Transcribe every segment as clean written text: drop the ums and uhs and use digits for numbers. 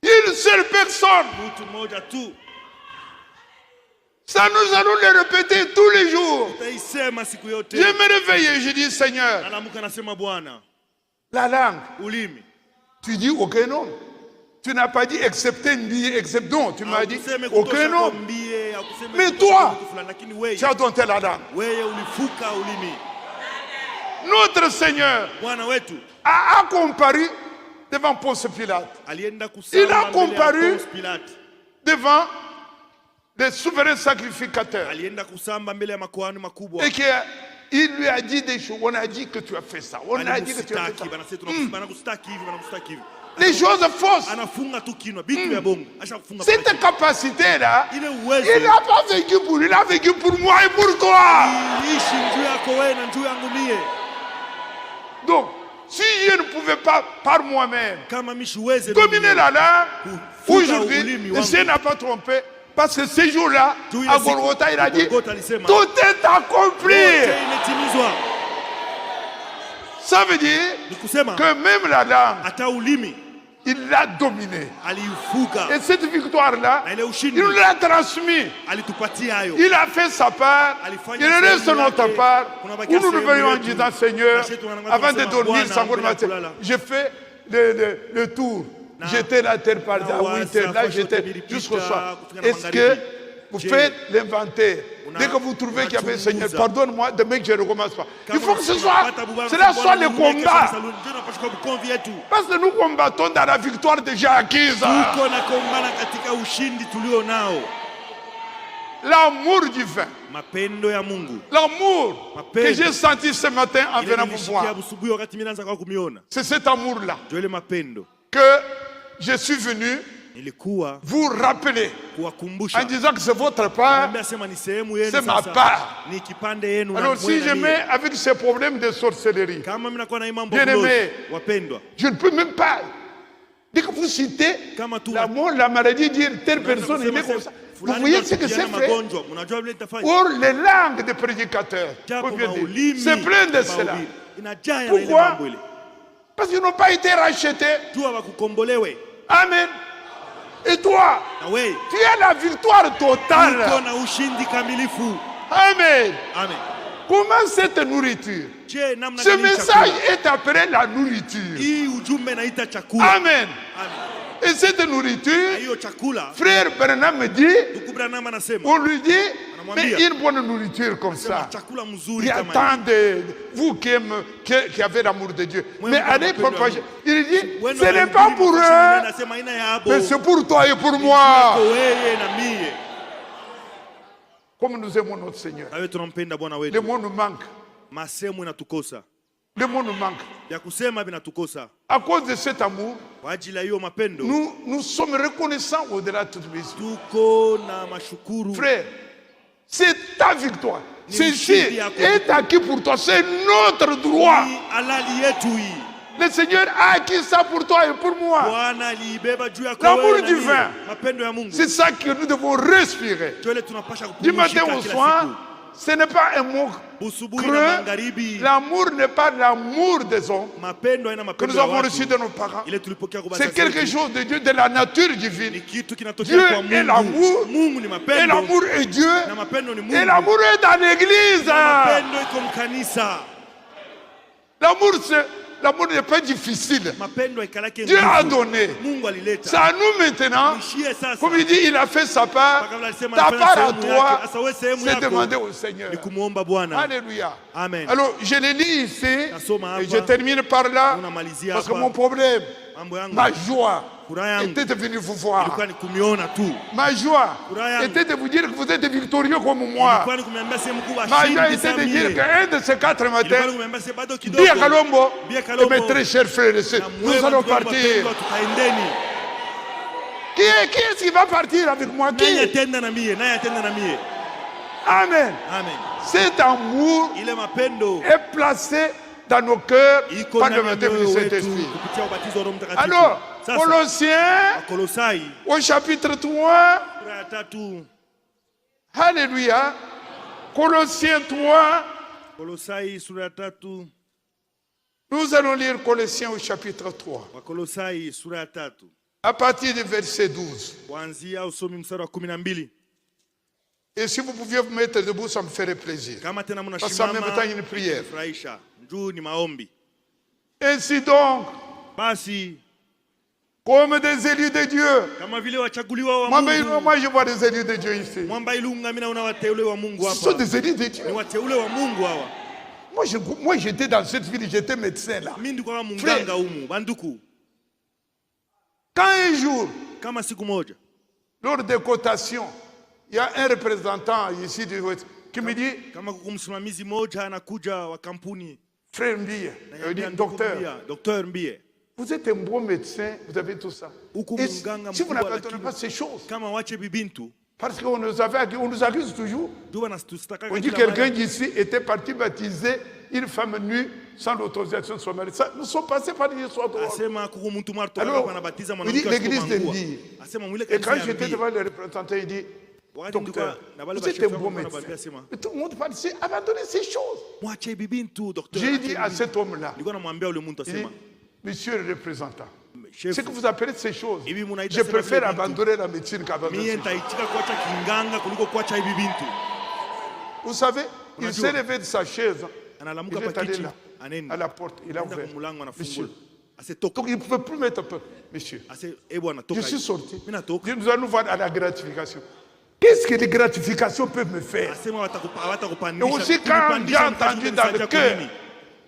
Une seule personne. Ça, nous allons le répéter tous les jours. Je me réveille et je dis, Seigneur, la langue, tu dis aucun nom. Tu n'as pas dit excepté Mbi, excepté non. Tu m'as dit aucun nom. Mais toi, tu as dompté la langue. Notre Seigneur a comparu devant Ponce Pilate. Il a comparu devant des souverains sacrificateurs. Et qu'il lui a dit des choses. On a dit que tu as fait ça. On a dit que tu as fait ça. Les choses fausses. Cette capacité-là, il n'a pas vécu pour lui, il a vécu pour moi et pour toi. Donc, si je ne pouvais pas par moi-même dominer la langue, aujourd'hui, le Seigneur n'a pas trompé. Parce que ce jour-là, à Golgotha, il a dit, tout est accompli. Ça veut dire que même la langue, il l'a dominée. Et cette victoire-là, il nous l'a transmise. Il a fait sa part, il reste notre part. Où nous nous voyons en disant, Seigneur, avant de dormir, j'ai fait le tour. J'étais la terre par à 8 heures, là j'étais jusqu'au soir. Est-ce que vous faites l'inventaire? Dès que vous trouvez qu'il y avait Seigneur, pardonne-moi, demain que je ne recommence pas. Il faut que cela soit le combat. Parce que nous combattons dans la victoire déjà acquise. L'amour divin. L'amour que j'ai senti ce matin en venant vous voir. C'est cet amour-là que je suis venu vous rappeler en disant que c'est votre part, c'est ma part. Alors si je mets avec ces problèmes de sorcellerie, bien aimé, je ne peux même pas. Dès que vous citez la mort, la maladie, dire telle personne est née comme ça. Vous voyez ce que c'est fait. Or, les langues des prédicateurs, c'est plein de cela. Pourquoi? Parce qu'ils n'ont pas été rachetés. Amen. Et toi, tu as la victoire totale. Amen. Comment cette nourriture? Ce message est appelé la nourriture. Amen. Et cette nourriture, frère Branham me dit, on lui dit, mais une bonne nourriture comme ça. Il y a tant de vous qui avez l'amour de Dieu. Mais allez propager. Il dit, ce n'est pas pour eux, mais c'est pour toi et pour moi. Comme nous aimons notre Seigneur. Le monde nous manque. Le monde nous manque. À cause de cet amour, nous sommes reconnaissants au-delà de toute mise. Frère, c'est ta victoire. Ceci est acquis pour toi. C'est notre droit. Le Seigneur a acquis ça pour toi et pour moi. L'amour divin, c'est ça que nous devons respirer. Du matin au soir, ce n'est pas un mot creux. L'amour n'est pas l'amour des hommes que nous avons reçu de nos parents. C'est quelque chose de Dieu, de la nature divine. Dieu est l'amour. Et l'amour est Dieu. Et l'amour est dans l'église. L'amour n'est pas difficile. Dieu a donné. C'est à nous maintenant. Comme il dit, il a fait sa part. Ta part à toi, c'est demander au Seigneur. Alléluia. Amen. Alors, je le lis ici. Et je termine par là. Parce que mon problème, ma joie, était de venir vous voir. Ma joie était de vous dire que vous êtes victorieux comme moi. Ma joie était de dire qu'un de ces 4 matins, dis à Kalombo, et mes très chers frères et sœurs, nous allons partir. Qui est-ce qui va partir avec moi? Qui? Amen. Cet amour est placé dans nos cœurs par le baptême du Saint-Esprit. Alors, Colossiens, au chapitre 3, Alléluia, Colossiens 3, Nous allons lire Colossiens au chapitre 3. À partir du verset 12. Et si vous pouviez vous mettre debout, ça me ferait plaisir. Parce qu'en même temps, il y a une prière. Ainsi donc, comme des élus de Dieu. Moi, je vois des élus de Dieu ici. Ce sont des élus de Dieu. Moi, j'étais dans cette ville, j'étais médecin là. Frère, quand un jour, lors des cotations, il y a un représentant ici qui me dit, frère Mbie, docteur Mbie, vous êtes un bon médecin, vous avez tout ça. Et si vous n'abandonnez pas ces choses, parce qu'on nous accuse toujours. On dit que quelqu'un d'ici était parti baptiser une femme nue sans l'autorisation de son mari. Nous sommes passés par une histoire de... Alors, il dit l'église de Mbie. Et quand j'étais devant le représentant, il dit, docteur, vous êtes un bon médecin. Et tout le monde parle ici, abandonnez ces choses. J'ai dit à cet homme-là, monsieur le représentant, ce que vous appelez ces choses, je préfère abandonner la médecine qu'abandonner ces choses. Vous savez, il s'est levé de sa chaise, il est allé là, à la porte, il a ouvert. Monsieur, donc il ne pouvait plus mettre peur. Monsieur, je suis sorti. Nous allons voir à la gratification. Qu'est-ce que les gratifications peuvent me faire? Et aussi quand j'ai entendu dans le cœur,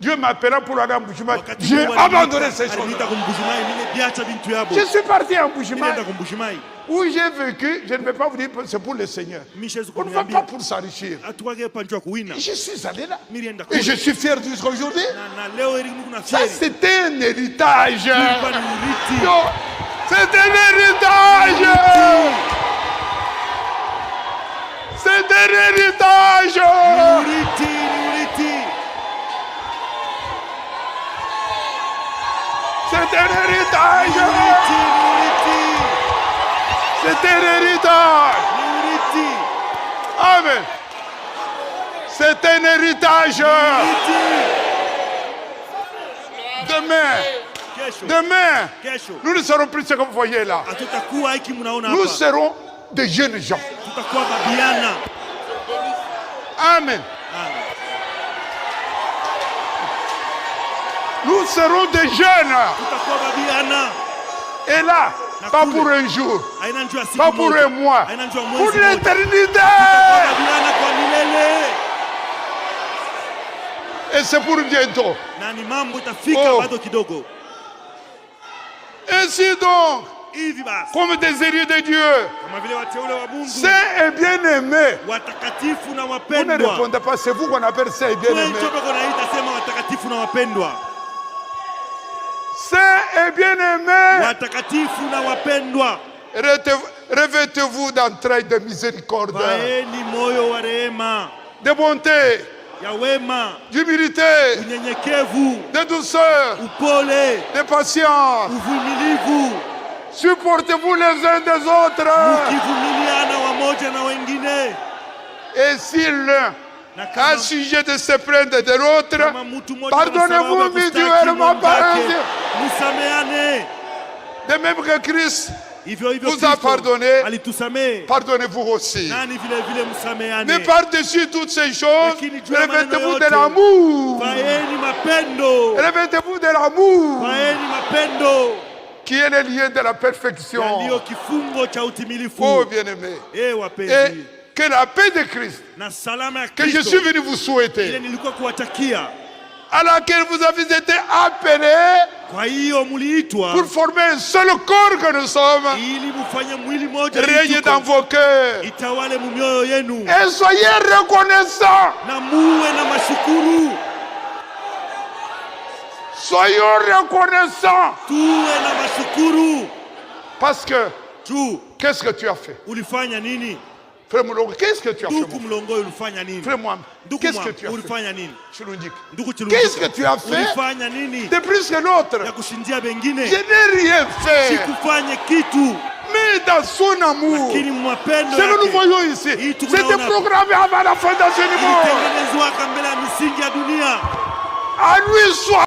Dieu m'appela pour aller en Bushima, j'ai abandonné ces choses. Je suis parti en Bushima, où j'ai vécu, je ne vais pas vous dire c'est pour le Seigneur. On ne va pas pour s'enrichir. Je suis allé là. Et je suis fier jusqu'à aujourd'hui. Ça, c'était un héritage. C'est un héritage. C'est un héritage. C'est un héritage. C'est un héritage. Amen. C'est un héritage. Demain, nous ne serons plus ce que vous voyez là. Nous serons des jeunes gens. Amen. Nous serons des jeunes. Et là, pas pour un jour, pas pour un mois, pour l'éternité. Et c'est pour bientôt. Oh. Ainsi donc, comme des élus de Dieu, saints et bien-aimés. Vous ne répondez pas, c'est vous qu'on appelle saints et bien-aimés. Saints et bien-aimés, revêtez-vous d'entrailles de miséricorde, de bonté, d'humilité, de douceur, de patience. Supportez-vous les uns des autres. Et si l'un a sujet de se plaindre de l'autre, pardonnez-vous mutuellement par de même que Christ vous a pardonné, pardonnez-vous aussi. Mais par-dessus toutes ces choses, revêtez-vous de l'amour. Revêtez-vous de l'amour, qui est le lien de la perfection. Oh bien-aimé, et que la paix de Christ, que je suis venu vous souhaiter, à laquelle vous avez été appelés pour former un seul corps que nous sommes, régnez dans vos cœurs et soyez reconnaissants. Soyons reconnaissants. Parce que qu'est-ce que tu as fait? Frère Moulongo, qu'est-ce que tu as fait? Frère Mohamed, qu'est-ce que tu as fait? Qu'est-ce que tu as fait de plus que l'autre? Je n'ai rien fait. Mais dans son amour, ce que nous voyons ici, c'était programmé avant la fin de ce niveau. À lui soit